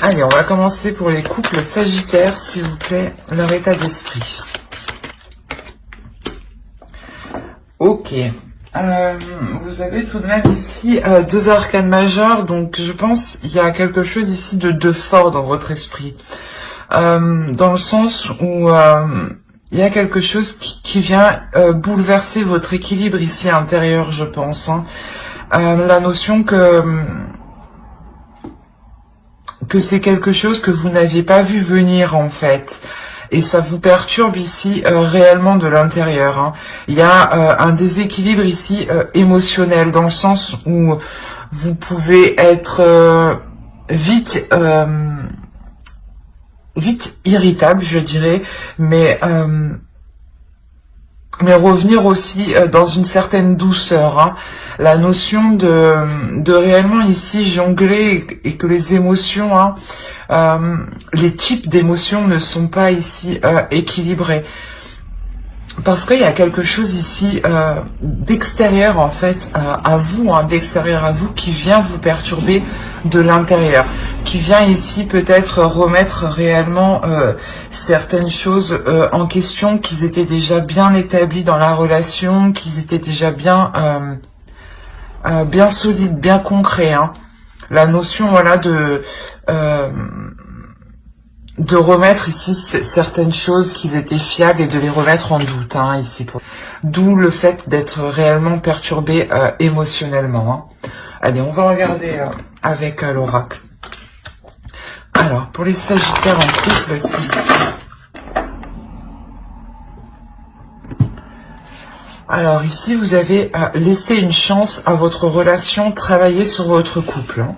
Allez, on va commencer pour les couples sagittaires, s'il vous plaît, leur état d'esprit. Ok. Vous avez tout de même ici deux arcanes majeures, donc je pense qu'il y a quelque chose ici de fort dans votre esprit. Dans le sens où il y a quelque chose qui vient bouleverser votre équilibre ici intérieur, je pense. Hein. La notion que c'est quelque chose que vous n'aviez pas vu venir en fait. Et ça vous perturbe ici réellement de l'intérieur. Hein. Il y a un déséquilibre ici émotionnel, dans le sens où vous pouvez être vite irritable, je dirais, mais revenir aussi dans une certaine douceur. Hein. La notion de réellement ici jongler et que les émotions, hein, les types d'émotions ne sont pas ici équilibrés. Parce qu'il y a quelque chose ici d'extérieur en fait à vous, hein, d'extérieur à vous qui vient vous perturber de l'intérieur, qui vient ici peut-être remettre réellement certaines choses en question, qu'ils étaient déjà bien établis dans la relation, qu'ils étaient déjà bien solides, bien concrets. Hein. La notion voilà de remettre ici certaines choses qui étaient fiables et de les remettre en doute, hein, ici. D'où le fait d'être réellement perturbé émotionnellement. Hein. Allez, on va regarder avec l'oracle. Alors, pour les sagittaires en couple, s'il vous plaît. Alors, ici, vous avez laissé une chance à votre relation, travailler sur votre couple. Hein.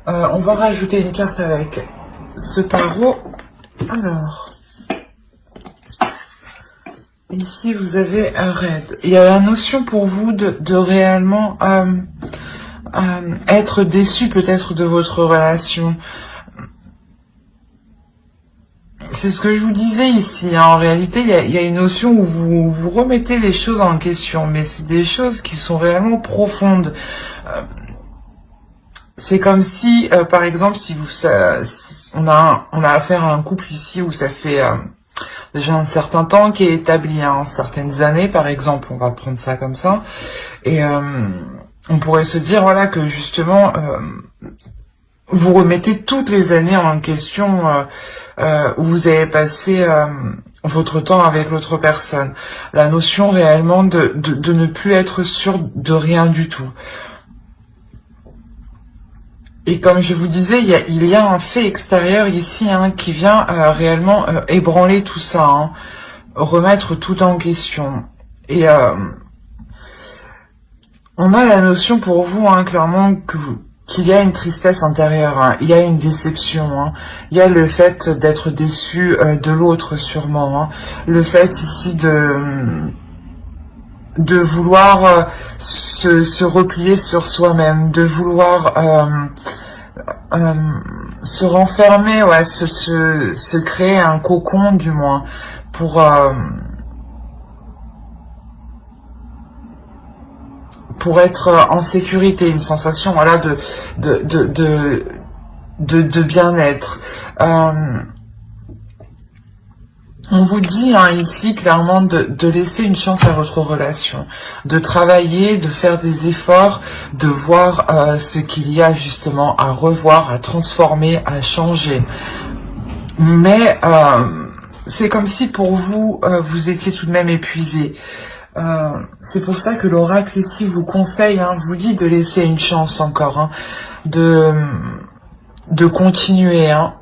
On va rajouter une carte avec ce tarot. Alors, ici vous avez un raid. Il y a la notion pour vous de réellement être déçu peut-être de votre relation. C'est ce que je vous disais ici. Hein. En réalité, il y a une notion où vous remettez les choses en question, mais c'est des choses qui sont réellement profondes. C'est comme si, par exemple, si on a affaire à un couple ici où ça fait déjà un certain temps qui est établi, hein, certaines années, par exemple, on va prendre ça comme ça, et on pourrait se dire, voilà, que justement, vous remettez toutes les années en question où vous avez passé votre temps avec l'autre personne. La notion réellement de ne plus être sûr de rien du tout. Et comme je vous disais, il y a un fait extérieur ici hein, qui vient réellement ébranler tout ça, hein, remettre tout en question. Et on a la notion pour vous, hein, clairement, qu'il y a une tristesse intérieure, hein, il y a une déception, hein, il y a le fait d'être déçu de l'autre sûrement, hein, le fait ici de vouloir se replier sur soi-même, de vouloir se renfermer, ouais, se créer un cocon du moins pour être en sécurité, une sensation voilà de bien-être. On vous dit hein, ici clairement de laisser une chance à votre relation, de travailler, de faire des efforts, de voir ce qu'il y a justement à revoir, à transformer, à changer. Mais c'est comme si pour vous, vous étiez tout de même épuisé. C'est pour ça que l'oracle ici vous conseille, hein, vous dit de laisser une chance encore, hein, de continuer, hein.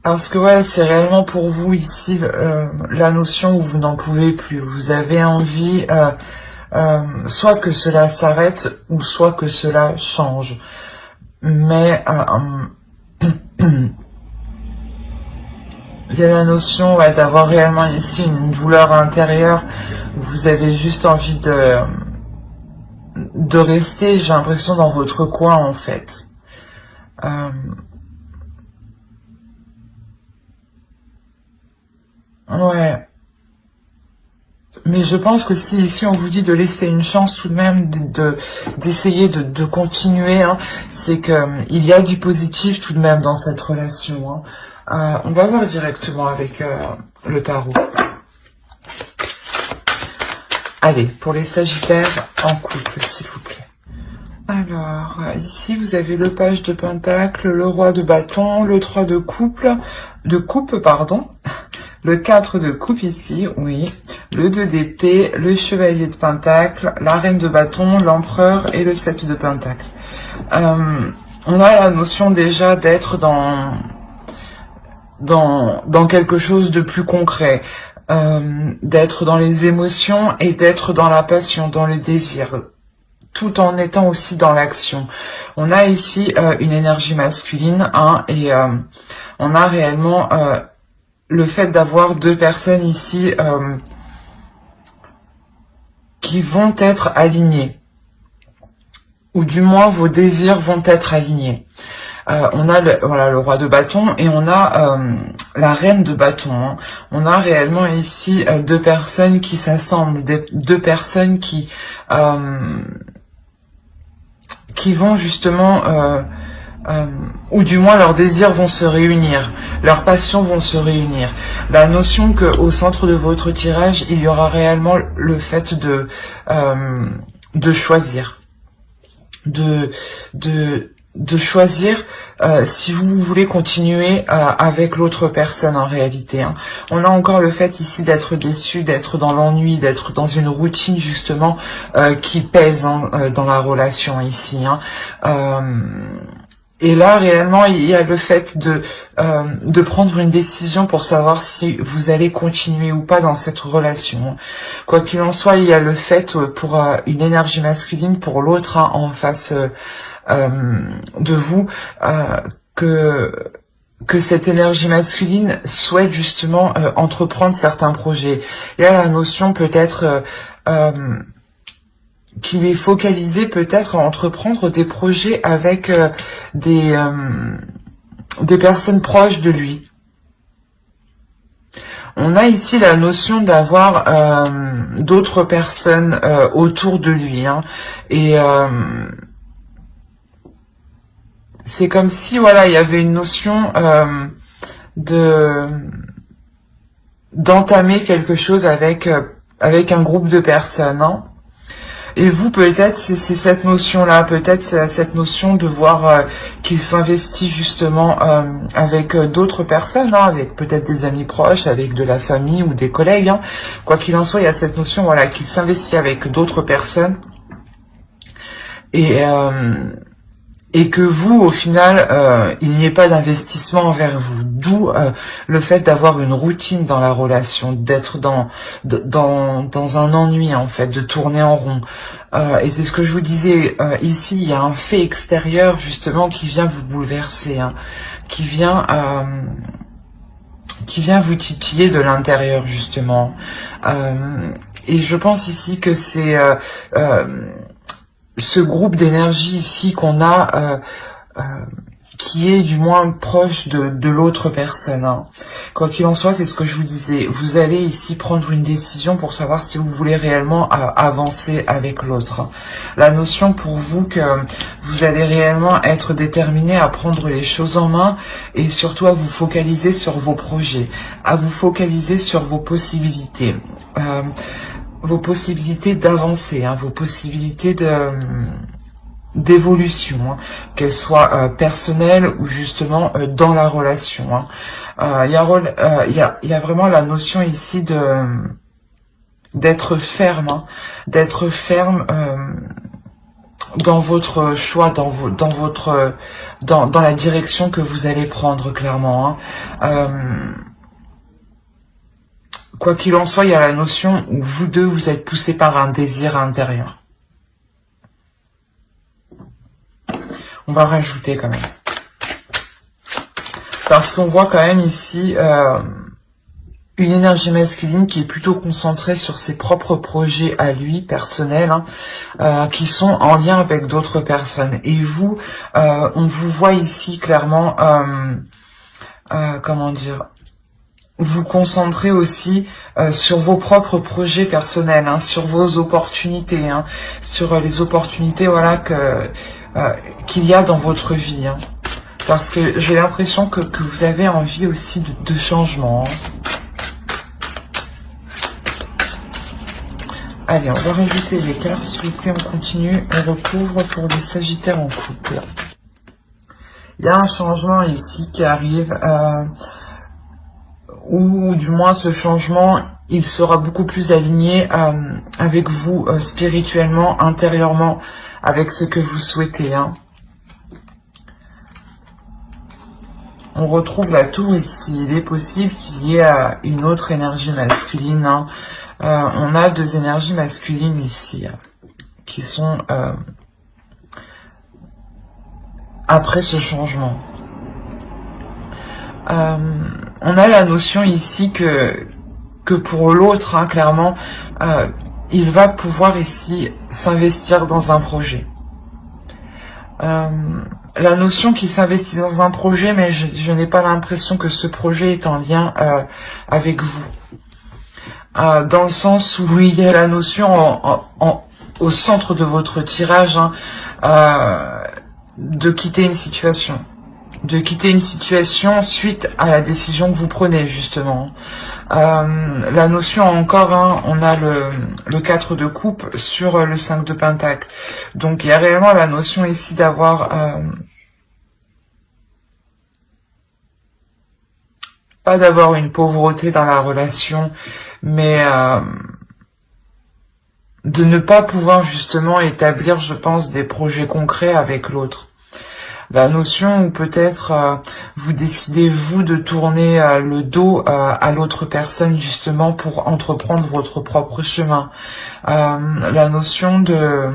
Parce que ouais, c'est réellement pour vous ici la notion où vous n'en pouvez plus. Vous avez envie soit que cela s'arrête ou soit que cela change. Mais il y a la notion ouais, d'avoir réellement ici une douleur intérieure. Vous avez juste envie de rester, j'ai l'impression, dans votre coin en fait. Ouais. Mais je pense que si on vous dit de laisser une chance tout de même, d'essayer de continuer, hein, c'est que il y a du positif tout de même dans cette relation. Hein. On va voir directement avec le tarot. Allez, pour les Sagittaires en couple, s'il vous plaît. Alors, ici, vous avez le page de Pentacle, le roi de bâton, le 3 de coupe, pardon, le 4 de coupe ici, oui, le 2 d'épée, le chevalier de Pentacle, la reine de bâton, l'empereur et le 7 de Pentacle. On a la notion déjà d'être dans quelque chose de plus concret, d'être dans les émotions et d'être dans la passion, dans le désir, tout en étant aussi dans l'action. On a ici une énergie masculine, hein, et on a réellement le fait d'avoir deux personnes ici qui vont être alignées, ou du moins vos désirs vont être alignés. On a le roi de bâton et on a la reine de bâton. Hein. On a réellement ici deux personnes qui s'assemblent, deux personnes qui vont justement, ou du moins leurs désirs vont se réunir, leurs passions vont se réunir. La notion que au centre de votre tirage, il y aura réellement le fait de choisir, de choisir si vous voulez continuer avec l'autre personne en réalité. Hein. On a encore le fait ici d'être déçu, d'être dans l'ennui, d'être dans une routine justement qui pèse hein, dans la relation ici. Hein. Et là, réellement, il y a le fait de prendre une décision pour savoir si vous allez continuer ou pas dans cette relation. Quoi qu'il en soit, il y a le fait pour une énergie masculine, pour l'autre hein, en face de vous, que cette énergie masculine souhaite justement entreprendre certains projets. Il y a la notion peut-être qu'il est focalisé peut-être à entreprendre des projets avec des personnes proches de lui. On a ici la notion d'avoir d'autres personnes autour de lui. Hein, et c'est comme si voilà, il y avait une notion d'entamer quelque chose avec un groupe de personnes. Hein. Et vous, peut-être, c'est cette notion-là, peut-être c'est cette notion de voir qu'il s'investit justement avec d'autres personnes, hein, avec peut-être des amis proches, avec de la famille ou des collègues. Hein. Quoi qu'il en soit, il y a cette notion, voilà, qu'il s'investit avec d'autres personnes. Et que vous, au final, il n'y ait pas d'investissement envers vous. D'où le fait d'avoir une routine dans la relation, d'être dans un ennui, en fait, de tourner en rond. Et c'est ce que je vous disais, ici, il y a un fait extérieur, justement, qui vient vous bouleverser, hein, qui vient vous titiller de l'intérieur, justement. Et je pense ici que c'est... ce groupe d'énergie ici qu'on a, qui est du moins proche de l'autre personne. Hein. Quoi qu'il en soit, c'est ce que je vous disais. Vous allez ici prendre une décision pour savoir si vous voulez réellement avancer avec l'autre. La notion pour vous que vous allez réellement être déterminé à prendre les choses en main et surtout à vous focaliser sur vos projets, à vous focaliser sur vos possibilités. Vos possibilités d'avancer, hein, vos possibilités d'évolution, hein, qu'elles soient personnelles ou justement dans la relation. Hein. Il y a vraiment la notion ici d'être ferme, hein, d'être ferme dans votre choix, dans la direction que vous allez prendre clairement. Hein. Quoi qu'il en soit, il y a la notion où vous deux, vous êtes poussés par un désir intérieur. On va rajouter quand même. Parce qu'on voit quand même ici une énergie masculine qui est plutôt concentrée sur ses propres projets à lui, personnels, hein, qui sont en lien avec d'autres personnes. Et vous, on vous voit ici clairement, comment dire... vous concentrer aussi sur vos propres projets personnels, hein, sur vos opportunités, hein, sur les opportunités voilà qu'il y a dans votre vie. Hein. Parce que j'ai l'impression que vous avez envie aussi de changement. Hein. Allez, on va rajouter les cartes, s'il vous plaît, on continue, on recouvre pour les Sagittaires en couple. Il y a un changement ici qui arrive, ou du moins ce changement, il sera beaucoup plus aligné avec vous, spirituellement, intérieurement, avec ce que vous souhaitez. Hein. On retrouve la tour ici, il est possible qu'il y ait une autre énergie masculine, hein. On a deux énergies masculines ici, qui sont après ce changement. On a la notion ici que pour l'autre, hein, clairement, il va pouvoir ici s'investir dans un projet. La notion qu'il s'investit dans un projet, mais je n'ai pas l'impression que ce projet est en lien avec vous. Dans le sens où il y a la notion au centre de votre tirage, hein, de quitter une situation. De quitter une situation suite à la décision que vous prenez, justement. La notion encore, hein, on a le 4 de coupe sur le 5 de pentacle. Donc il y a réellement la notion ici d'avoir... pas d'avoir une pauvreté dans la relation, mais de ne pas pouvoir justement établir, je pense, des projets concrets avec l'autre. La notion où peut-être vous décidez, vous, de tourner le dos à l'autre personne, justement, pour entreprendre votre propre chemin. La notion de...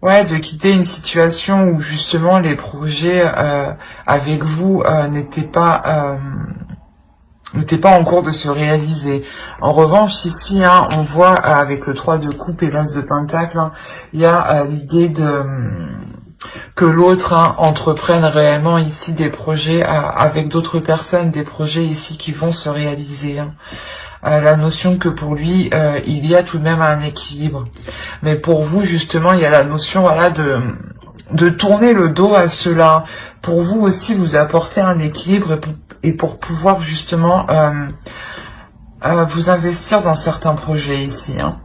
ouais, de quitter une situation où, justement, les projets avec vous n'étaient pas en cours de se réaliser. En revanche, ici, hein, on voit avec le 3 de coupe et l'as de pentacle, hein, il y a l'idée de que l'autre, hein, entreprenne réellement ici des projets avec d'autres personnes, des projets ici qui vont se réaliser. Hein. La notion que pour lui, il y a tout de même un équilibre. Mais pour vous, justement, il y a la notion, voilà, de tourner le dos à cela. Pour vous aussi, vous apporter un équilibre et pour pouvoir justement vous investir dans certains projets ici. Hein.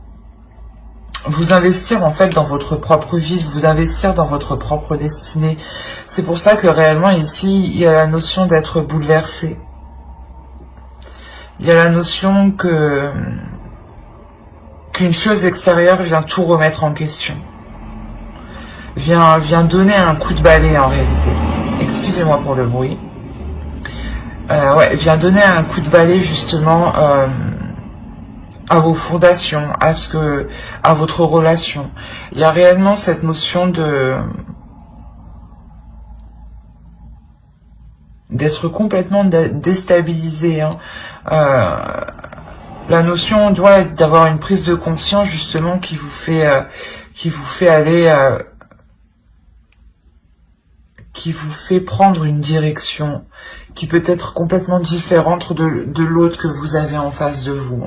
Vous investir en fait dans votre propre vie, vous investir dans votre propre destinée. C'est pour ça que réellement ici, il y a la notion d'être bouleversé. Il y a la notion qu'une chose extérieure vient tout remettre en question. Vient donner un coup de balai en réalité. Excusez-moi pour le bruit. Ouais, vient donner un coup de balai justement à vos fondations, à votre relation. Il y a réellement cette notion d'être complètement déstabilisé. Hein. La notion doit être d'avoir une prise de conscience justement qui vous fait aller, qui vous fait prendre une direction qui peut être complètement différente de l'autre que vous avez en face de vous.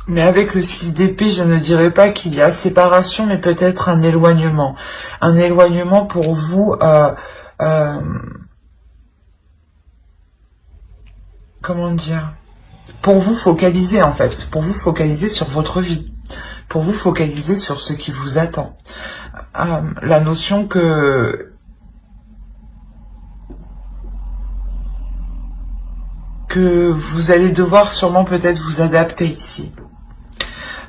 Mais avec le 6 d'épée, je ne dirais pas qu'il y a séparation, mais peut-être un éloignement. Un éloignement pour vous, comment dire, pour vous focaliser en fait, pour vous focaliser sur votre vie, pour vous focaliser sur ce qui vous attend. La notion que vous allez devoir sûrement peut-être vous adapter ici.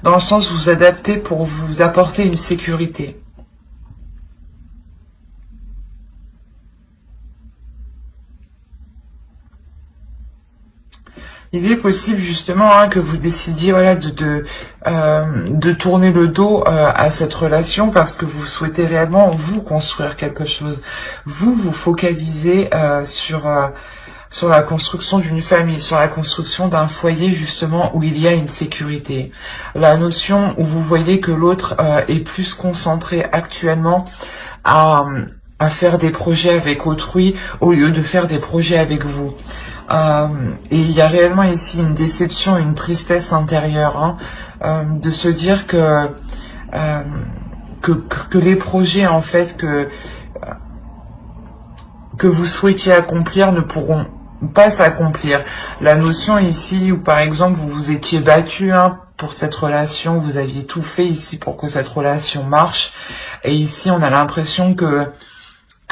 Dans le sens vous adapter pour vous apporter une sécurité. Il est possible justement hein, que vous décidiez voilà, de tourner le dos à cette relation parce que vous souhaitez réellement vous construire quelque chose. Vous focalisez sur la construction d'une famille, sur la construction d'un foyer justement où il y a une sécurité. La notion où vous voyez que l'autre est plus concentré actuellement à à faire des projets avec autrui au lieu de faire des projets avec vous. Et il y a réellement ici une déception, une tristesse intérieure, de se dire que les projets en fait que vous souhaitiez accomplir ne pourront pas s'accomplir. La notion ici où par exemple vous vous étiez battu pour cette relation, vous aviez tout fait ici pour que cette relation marche, et ici on a l'impression que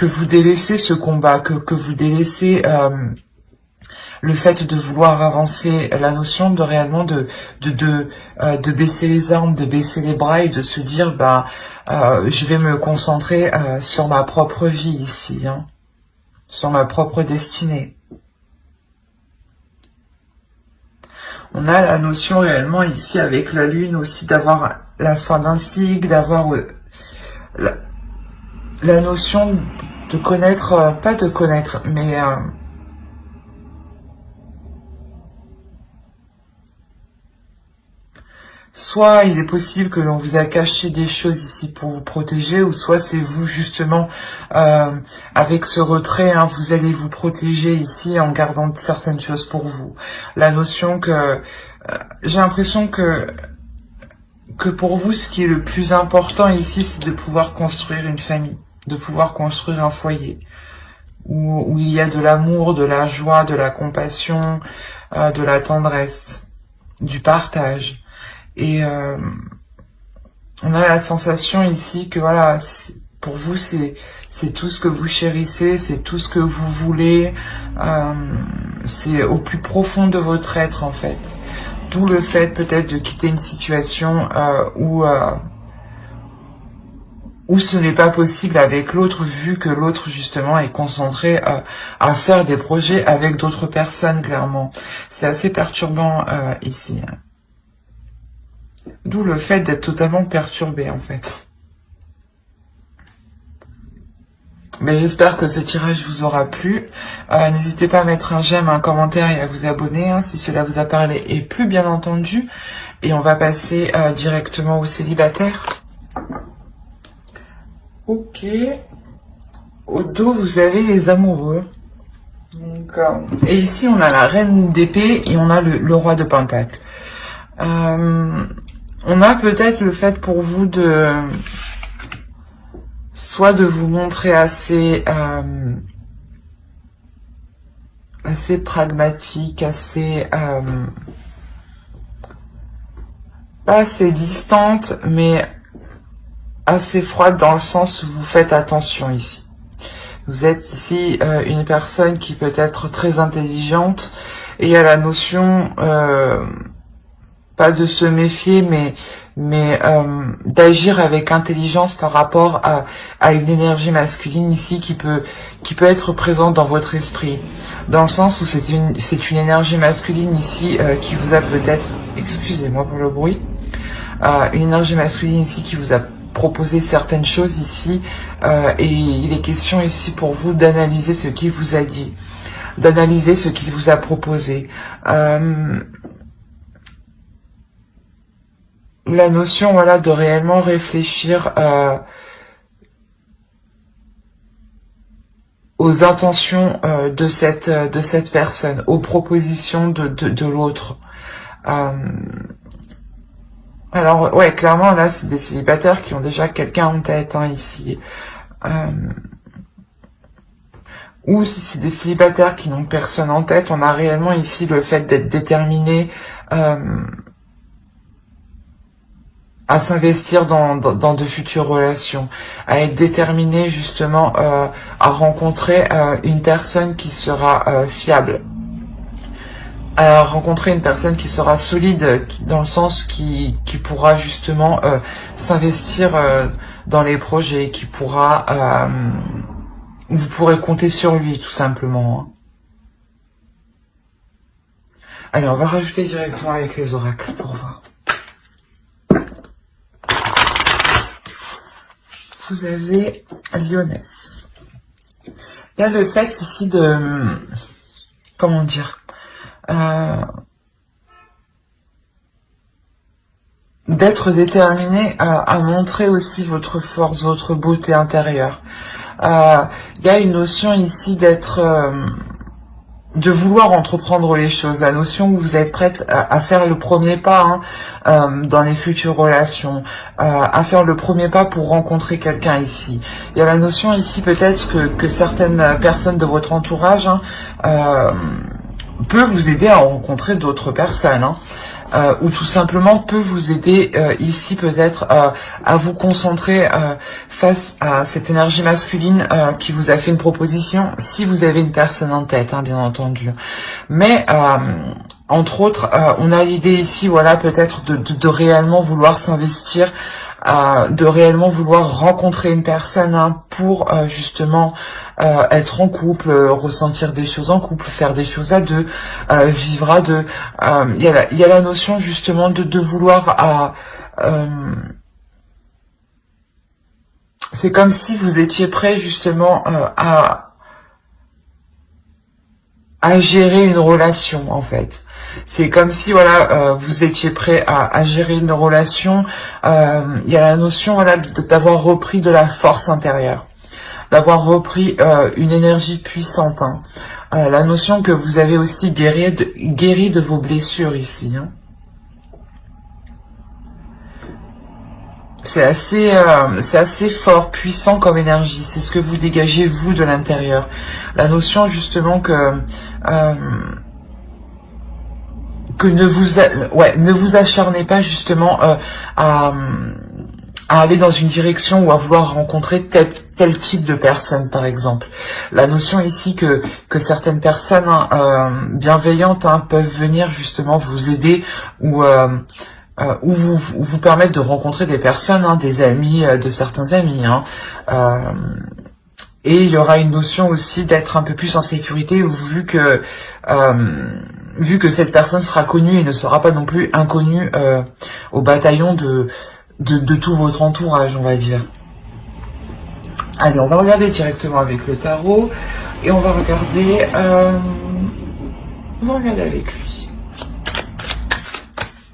vous délaissez ce combat, que vous délaissez le fait de vouloir avancer, la notion de réellement de baisser les armes, de baisser les bras et de se dire je vais me concentrer sur ma propre vie ici, sur ma propre destinée. On a la notion réellement ici avec la lune aussi d'avoir la fin d'un cycle, d'avoir la notion de connaître, pas de connaître, mais soit il est possible que l'on vous a caché des choses ici pour vous protéger, ou soit c'est vous justement, avec ce retrait, vous allez vous protéger ici en gardant certaines choses pour vous. La notion que j'ai l'impression que pour vous, ce qui est le plus important ici, c'est de pouvoir construire une famille, de pouvoir construire un foyer, où il y a de l'amour, de la joie, de la compassion, de la tendresse, du partage. Et on a la sensation ici que voilà, pour vous c'est tout ce que vous chérissez, c'est tout ce que vous voulez, c'est au plus profond de votre être en fait. D'où le fait peut-être de quitter une situation où ce n'est pas possible avec l'autre, vu que l'autre justement est concentré à faire des projets avec d'autres personnes, clairement. C'est assez perturbant ici. D'où le fait d'être totalement perturbé en fait. Mais j'espère que ce tirage vous aura plu. N'hésitez pas à mettre un j'aime, un commentaire et à vous abonner si cela vous a parlé et plu bien entendu. Et on va passer directement aux célibataires. Ok. Au dos, vous avez les amoureux. Donc, et ici, on a la reine d'épée et on a le roi de pentacle. On a peut-être le fait pour vous soit de vous montrer assez pragmatique, assez pas assez distante, mais assez froide dans le sens où vous faites attention ici. Vous êtes ici une personne qui peut être très intelligente et a la notion pas de se méfier, mais d'agir avec intelligence par rapport à une énergie masculine ici qui peut être présente dans votre esprit, dans le sens où c'est une énergie masculine ici qui vous a peut-être, excusez-moi pour le bruit, une énergie masculine ici qui vous a proposé certaines choses ici, et il est question ici pour vous d'analyser ce qu'il vous a dit, d'analyser ce qu'il vous a proposé. La notion, voilà, de réellement réfléchir aux intentions de cette personne, aux propositions de l'autre. Alors, ouais, clairement, là, c'est des célibataires qui ont déjà quelqu'un en tête, ici. Ou si c'est des célibataires qui n'ont personne en tête, on a réellement ici le fait d'être déterminé à s'investir dans de futures relations, à être déterminé justement à rencontrer une personne qui sera fiable, à rencontrer une personne qui sera solide, dans le sens qui pourra justement s'investir dans les projets, qui pourra vous pourrez compter sur lui tout simplement. Allez, on va rajouter directement avec les oracles pour voir. Vous avez Lyonesse. Il y a le fait ici de, comment dire, d'être déterminé à montrer aussi votre force, votre beauté intérieure. Il y a une notion ici d'être... de vouloir entreprendre les choses, la notion où vous êtes prête à faire le premier pas dans les futures relations, à faire le premier pas pour rencontrer quelqu'un ici. Il y a la notion ici peut-être que certaines personnes de votre entourage peut vous aider à rencontrer d'autres personnes, ou tout simplement peut vous aider ici peut-être à vous concentrer face à cette énergie masculine qui vous a fait une proposition, si vous avez une personne en tête, bien entendu. Mais entre autres, on a l'idée ici, voilà, peut-être de réellement vouloir s'investir, de réellement vouloir rencontrer une personne pour justement être en couple, ressentir des choses en couple, faire des choses à deux, vivre à deux. Il y a la notion justement de vouloir c'est comme si vous étiez prêt justement à gérer une relation en fait. C'est comme si voilà vous étiez prêt à gérer une relation. Il y a la notion voilà d'avoir repris de la force intérieure, d'avoir repris une énergie puissante. La notion que vous avez aussi guéri de vos blessures ici. C'est assez fort, puissant comme énergie. C'est ce que vous dégagez vous de l'intérieur. La notion justement que ne vous acharnez pas justement à aller dans une direction ou à vouloir rencontrer tel type de personne, par exemple. La notion ici que certaines personnes bienveillantes peuvent venir justement vous aider ou vous permettre de rencontrer des personnes, des amis, de certains amis. Et il y aura une notion aussi d'être un peu plus en sécurité vu que cette personne sera connue et ne sera pas non plus inconnue au bataillon de tout votre entourage, on va dire. Allez, on va regarder directement avec le tarot et on va regarder avec lui.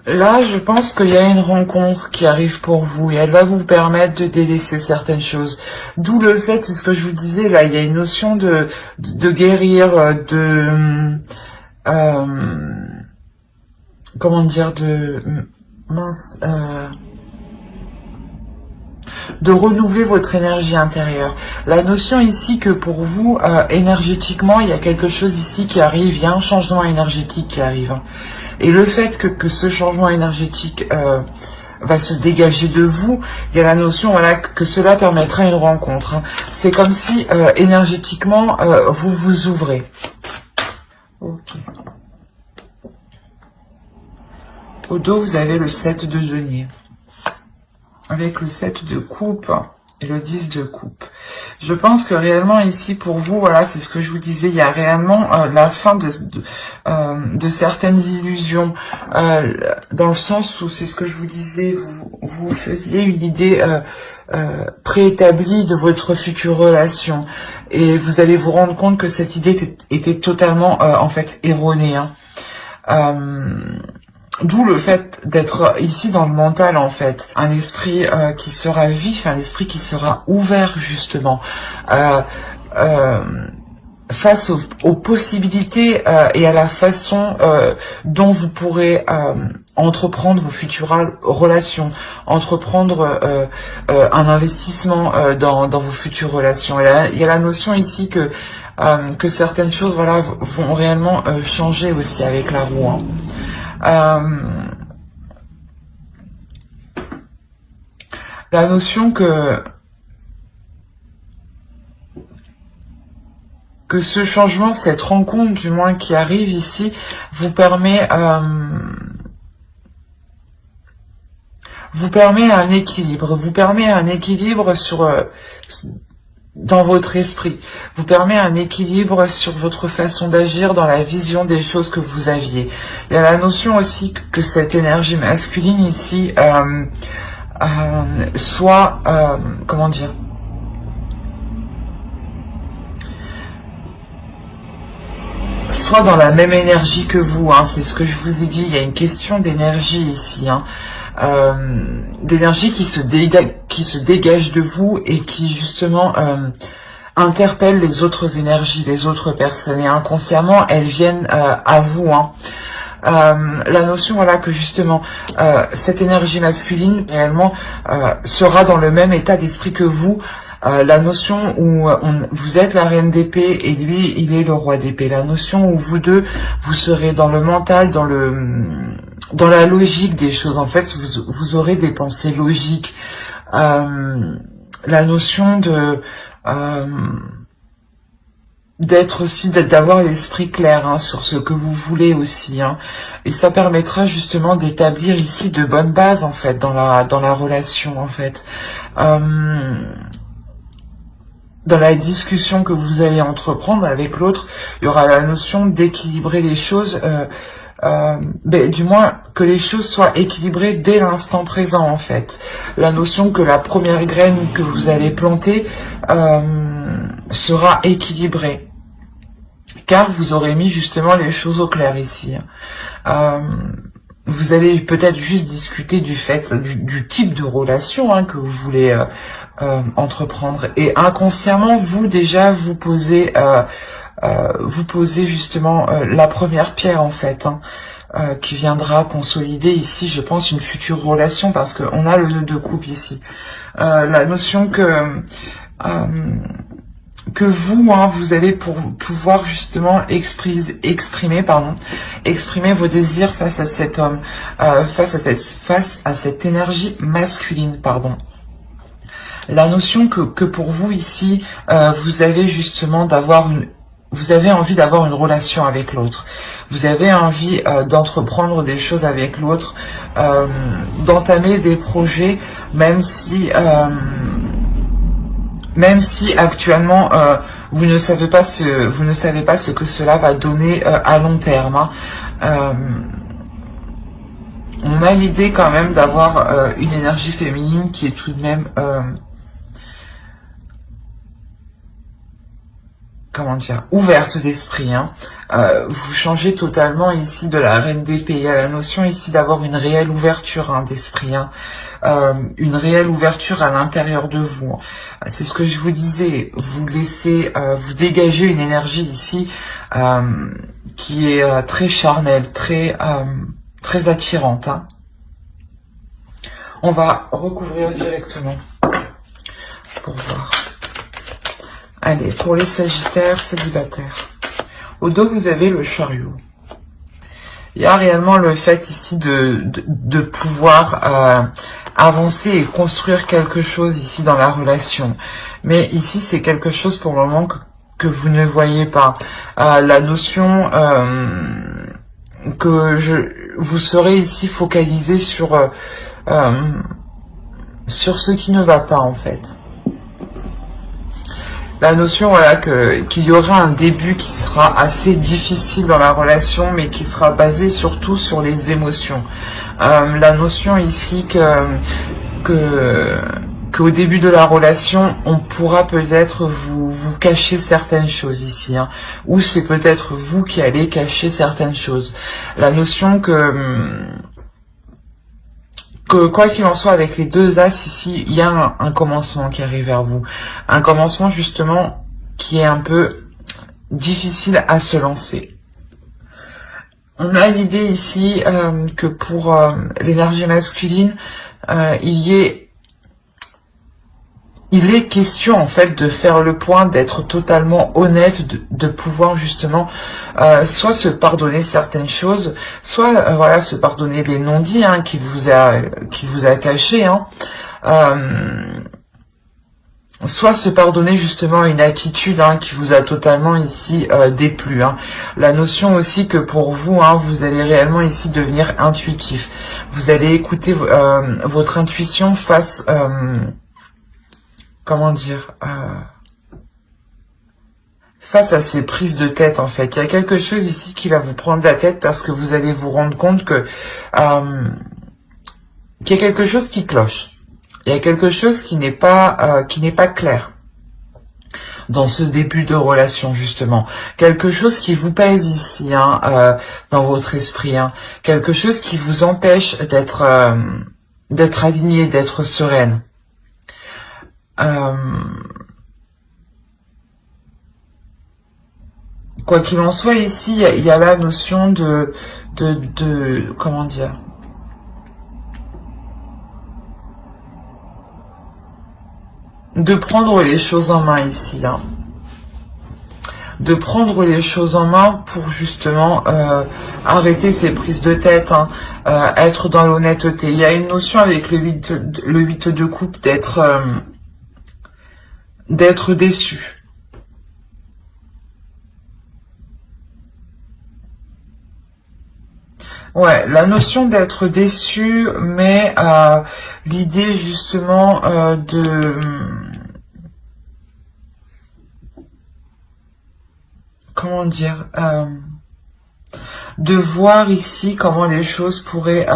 Là, je pense qu'il y a une rencontre qui arrive pour vous et elle va vous permettre de délaisser certaines choses. D'où le fait, c'est ce que je vous disais, là, il y a une notion de guérir, comment dire, de renouveler votre énergie intérieure. La notion ici que pour vous, énergétiquement, il y a quelque chose ici qui arrive, il y a un changement énergétique qui arrive. Et le fait que ce changement énergétique va se dégager de vous, il y a la notion voilà, que cela permettra une rencontre. C'est comme si énergétiquement, vous vous ouvrez. Ok. Au dos, vous avez le 7 de denier. Avec le 7 de coupe et le 10 de coupe. Je pense que réellement ici pour vous, voilà, c'est ce que je vous disais, il y a réellement la fin de certaines illusions, dans le sens où c'est ce que je vous disais, vous faisiez une idée préétablie de votre future relation et vous allez vous rendre compte que cette idée était totalement en fait erronée. D'où le fait d'être ici dans le mental, en fait. Un esprit qui sera vif, un esprit qui sera ouvert, justement, face aux possibilités et à la façon dont vous pourrez entreprendre vos futures relations, entreprendre un investissement dans vos futures relations. Il y a la notion ici que certaines choses voilà, vont réellement changer aussi avec la roue. La notion que ce changement, cette rencontre du moins qui arrive ici, vous permet un équilibre, dans votre esprit, vous permet un équilibre sur votre façon d'agir dans la vision des choses que vous aviez. Il y a la notion aussi que cette énergie masculine ici soit, comment dire, soit dans la même énergie que vous, c'est ce que je vous ai dit, il y a une question d'énergie ici, d'énergie qui se dégage de vous et qui justement interpellent les autres énergies, les autres personnes, et inconsciemment elles viennent à vous, hein. La notion, voilà, que justement cette énergie masculine réellement sera dans le même état d'esprit que vous. La notion où vous êtes la reine d'épée et lui il est le roi d'épée, la notion où vous deux vous serez dans le mental, dans la logique des choses, en fait vous aurez des pensées logiques, la notion de d'être aussi, d'avoir l'esprit clair, hein, sur ce que vous voulez aussi, hein. Et ça permettra justement d'établir ici de bonnes bases, en fait, dans la relation, en fait. Dans la discussion que vous allez entreprendre avec l'autre, il y aura la notion d'équilibrer les choses, du moins que les choses soient équilibrées dès l'instant présent, en fait. La notion que la première graine que vous allez planter sera équilibrée, car vous aurez mis justement les choses au clair ici. Vous allez peut-être juste discuter du fait, du type de relation, hein, que vous voulez entreprendre, et inconsciemment vous déjà vous posez justement la première pierre, en fait, hein, qui viendra consolider ici, je pense, une future relation, parce qu'on a le nœud de coupe ici. La notion que vous, hein, vous allez pouvoir justement exprimer vos désirs face à cet homme, face à cette énergie masculine, pardon. La notion que pour vous ici, vous avez justement vous avez envie d'avoir une relation avec l'autre. Vous avez envie d'entreprendre des choses avec l'autre, d'entamer des projets, même si actuellement vous ne savez pas ce que cela va donner à long terme, hein. On a l'idée quand même d'avoir une énergie féminine qui est tout de même comment dire, ouverte d'esprit, hein. Vous changez totalement ici de la reine d'épée. Il y a la notion ici d'avoir une réelle ouverture, hein, d'esprit, hein. Une réelle ouverture à l'intérieur de vous. C'est ce que je vous disais. Vous laissez, vous dégagez une énergie ici qui est très charnelle, très attirante, hein. On va recouvrir directement pour voir. Allez, pour les Sagittaires célibataires. Au dos, vous avez le chariot. Il y a réellement le fait ici de pouvoir avancer et construire quelque chose ici dans la relation. Mais ici, c'est quelque chose pour le moment que vous ne voyez pas. La notion vous serez ici focalisé sur ce qui ne va pas, en fait. La notion, voilà, qu'il y aura un début qui sera assez difficile dans la relation, mais qui sera basé surtout sur les émotions. La notion ici qu'au début de la relation, on pourra peut-être vous cacher certaines choses ici, hein, ou c'est peut-être vous qui allez cacher certaines choses. La notion que quoi qu'il en soit, avec les deux as ici, il y a un commencement qui arrive vers vous. Un commencement justement qui est un peu difficile à se lancer. On a l'idée ici que pour l'énergie masculine, il est question en fait de faire le point, d'être totalement honnête, de pouvoir justement soit se pardonner certaines choses, soit voilà, se pardonner les non-dits, hein, qu'il vous a cachés, hein, soit se pardonner justement une attitude, hein, qui vous a totalement ici déplu, hein. La notion aussi que pour vous, hein, vous allez réellement ici devenir intuitif. Vous allez écouter votre intuition face comment dire, face à ces prises de tête, en fait. Il y a quelque chose ici qui va vous prendre la tête parce que vous allez vous rendre compte que qu'il y a quelque chose qui cloche. Il y a quelque chose qui n'est pas clair dans ce début de relation, justement. Quelque chose qui vous pèse ici, hein, dans votre esprit, hein. Quelque chose qui vous empêche d'être aligné, d'être sereine. Quoi qu'il en soit, ici, il y a la notion comment dire, de prendre les choses en main ici, hein. De prendre les choses en main pour justement arrêter ces prises de tête, hein, être dans l'honnêteté. Il y a une notion avec le 8 de coupe d'être déçu. Ouais, la notion d'être déçu, mais l'idée justement comment dire, de voir ici comment les choses pourraient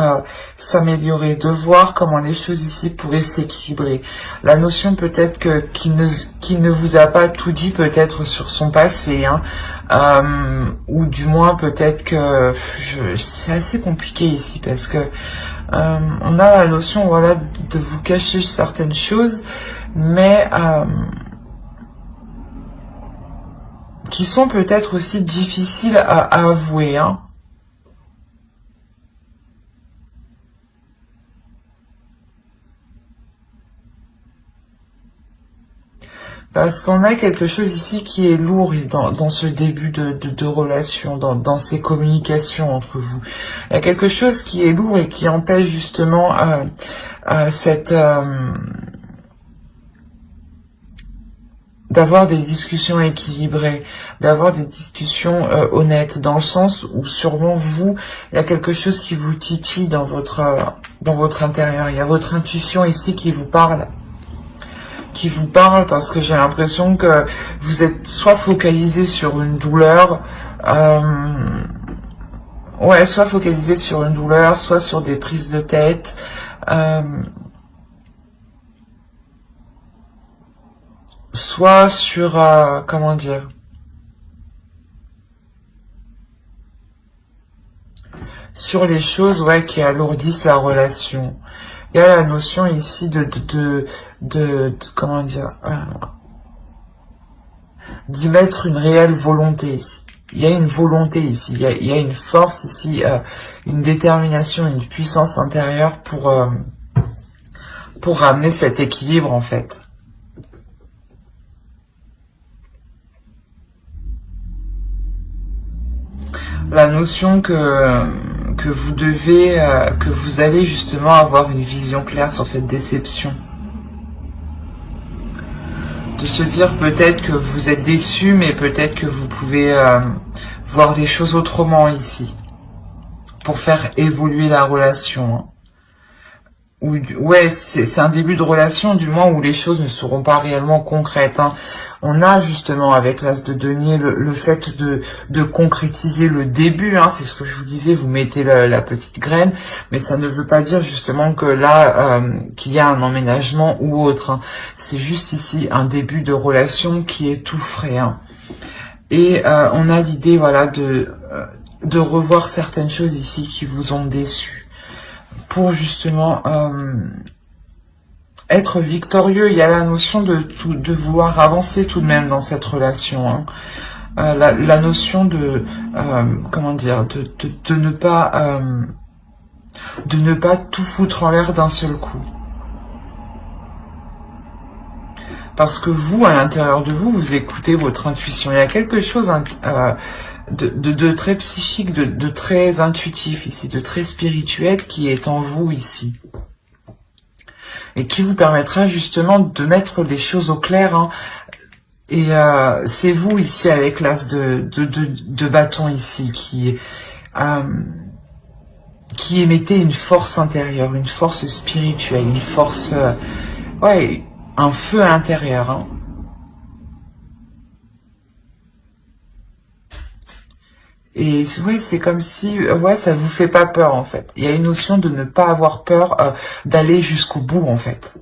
s'améliorer, de voir comment les choses ici pourraient s'équilibrer. La notion peut-être qu'il ne vous a pas tout dit peut-être sur son passé, hein, ou du moins peut-être que c'est assez compliqué ici parce que on a la notion, voilà, de vous cacher certaines choses, mais qui sont peut-être aussi difficiles à avouer, hein. Parce qu'on a quelque chose ici qui est lourd dans ce début de relation, dans ces communications entre vous. Il y a quelque chose qui est lourd et qui empêche justement d'avoir des discussions équilibrées, d'avoir des discussions honnêtes, dans le sens où sûrement vous, il y a quelque chose qui vous titille dans votre intérieur. Il y a votre intuition ici qui vous parle parce que j'ai l'impression que vous êtes soit focalisé sur une douleur, ouais, soit focalisé sur une douleur, soit sur des prises de tête, soit sur, comment dire, sur les choses, ouais, qui alourdissent la relation. Il y a la notion ici de comment dire, d'y mettre une réelle volonté ici. Il y a une volonté ici, il y a une force ici, une détermination, une puissance intérieure pour ramener cet équilibre en fait. La notion que vous devez, que vous allez justement avoir une vision claire sur cette déception. De se dire peut-être que vous êtes déçu, mais peut-être que vous pouvez voir les choses autrement ici, pour faire évoluer la relation, hein. Ouais, c'est un début de relation, du moins où les choses ne seront pas réellement concrètes, hein. On a justement avec l'as de denier le fait de concrétiser le début, hein, c'est ce que je vous disais, vous mettez la petite graine, mais ça ne veut pas dire justement que là, qu'il y a un emménagement ou autre, hein. C'est juste ici un début de relation qui est tout frais, hein. Et on a l'idée, voilà, de revoir certaines choses ici qui vous ont déçu, pour justement être victorieux. Il y a la notion de vouloir avancer tout de même dans cette relation, hein. La notion de comment dire, de ne pas tout foutre en l'air d'un seul coup. Parce que vous, à l'intérieur de vous, vous écoutez votre intuition. Il y a quelque chose de très psychique, de très intuitif ici, de très spirituel qui est en vous ici. Et qui vous permettra justement de mettre les choses au clair, hein. Et c'est vous ici avec l'as de bâton ici qui émettez une force intérieure, une force spirituelle, une force, ouais, un feu intérieur, hein. Et ouais, c'est comme si, ouais, ça vous fait pas peur en fait. Il y a une notion de ne pas avoir peur d'aller jusqu'au bout en fait.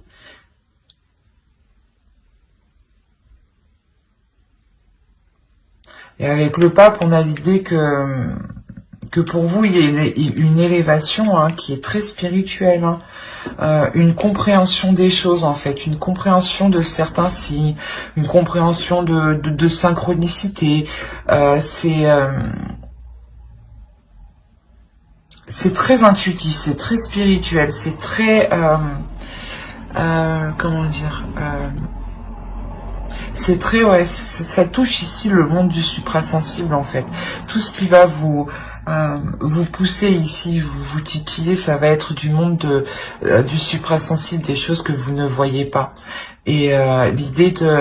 Et avec le pape, on a l'idée que que pour vous, il y a une élévation hein, qui est très spirituelle, hein. Une compréhension des choses en fait, une compréhension de certains signes, une compréhension de synchronicité. C'est très intuitif, c'est très spirituel, c'est très... comment dire c'est très, ouais, ça touche ici le monde du suprasensible en fait. Tout ce qui va vous pousser ici, vous titiller, ça va être du monde du suprasensible, des choses que vous ne voyez pas. Et l'idée que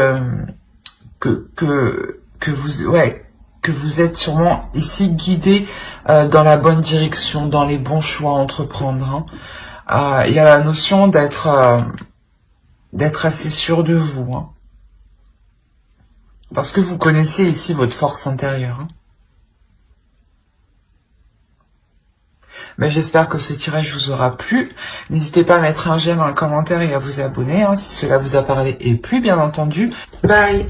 vous êtes sûrement ici guidé dans la bonne direction, dans les bons choix à entreprendre. Hein. Il y a la notion d'être assez sûr de vous. Hein. Parce que vous connaissez ici votre force intérieure. Hein. Mais j'espère que ce tirage vous aura plu. N'hésitez pas à mettre un j'aime, un commentaire et à vous abonner hein, si cela vous a parlé et plu bien entendu. Bye!